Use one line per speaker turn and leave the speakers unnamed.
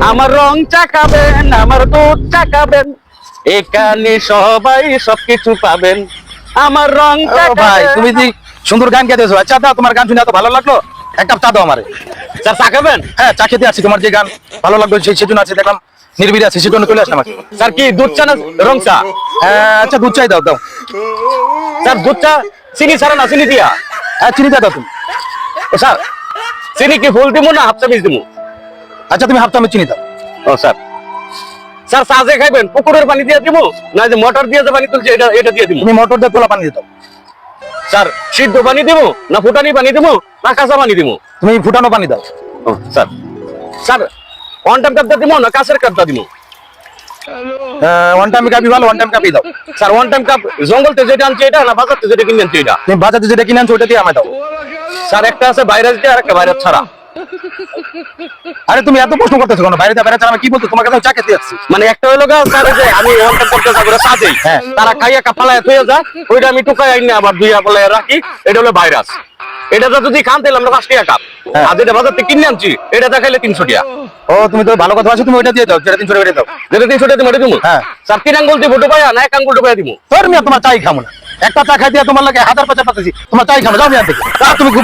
আমার রং চাকাবেন, আমার দুধ চাকাবেন, এখানে সবাই সবকিছু পাবেন। আমার রং
ভাই
চাকাবেন।
তুমি যে সুন্দর গান গাইতেছো, আচ্ছা দাও, তোমার গান শুনে এত ভালো লাগলো, এক কাপ চা দাও আমারে।
স্যার চা খাবেন?
হ্যাঁ, চা খেতে আসছি, তোমার যে গান ভালো লাগলো সেজন্য আছে, দেখলাম নির্বিড়ে আছে সেজন্য চলে আসলাম।
স্যার কি দুধ চা না রং চা?
আচ্ছা দুধ চাই দাও দাও।
স্যার দুধ চা চিনি ছাড়া না চিনি দিয়া?
হ্যাঁ, চিনি দাও তুমি।
ও স্যার, চিনি কি ফুল দিব না হাফ চামচ দিব?
আচ্ছা তুমি হাফ চামচ চিনি দাও।
ও স্যার, স্যার চা যে খাইবেন পুকুরের পানি দিয়ে দিব না যে মোটর দিয়ে যে পানি তুলছে এটা এটা দিয়ে দিব?
তুমি মটর দিয়ে তোলা পানি দিয়ে দাও।
স্যার সিদ্ধ পানি দিব না ফুটানি পানি দিব না কাঁচা পানি দিব?
তুমি ফুটানো পানি দাও।
ও স্যার, স্যার ওয়ান টাইম কাপটা দিব না কাঁচের কাপটা দিব?
ওয়ান টাইম কাপি ভালো, ওয়ান টাইম কাপি দাও।
স্যার ওয়ান টাইম কাপ জঙ্গলতে যেটা আনছে এটা না বাজারতে যেটা কিনে আনছে এটা?
তুমি বাজারে যেটা কিনে আনছো ওটা দিয়ে আমায় দাও।
স্যার একটা আছে ভাইরাস দিয়ে আর একটা ভাইরাস ছাড়া।
আরে তুমি এত প্রশ্ন করতেছো কেন? বাইরে বাইরে আমি কি বলতো, তোমার কাছে চা খেতে আসছি।
মানে একটা হইলো গা স্যার যে আমি ওয়ান টাইম করতে যাবো চা দেই,
হ্যাঁ।
তারা খাইয়া কাপালায় থয়ে যায়, ওইটা আমি টুকাই আইনি আবার দুইয়া পালায় রাখি, এটা হলো ভাইরাস। এটা তো যদি খান তাহলে আমরা 5 টাকা কাপ,
হ্যাঁ।
আর যেটা বাজার থেকে কিনে আনছি এটা দেখাইলে 300 টাকা।
ও তুমি তো ভালো কথা আছো, তুমি ওইটা দিয়ে দাও, যেটা 300 টাকা দাও।
যেটা 300 টাকা দিব?
হ্যাঁ।
স্যার 3 আঙ্গুল দিব ডুবাইয়া না 1 আঙ্গুল ডুবাইয়া দিব?
তোর মিয়া তোমার চাই খামো না, একটা চা খাই দিয়ে তোমার লাগে হাজার পাঁচা পাচ্ছি, তোমার চাই খামো, যাও মিয়া থেকে। তুমি খুব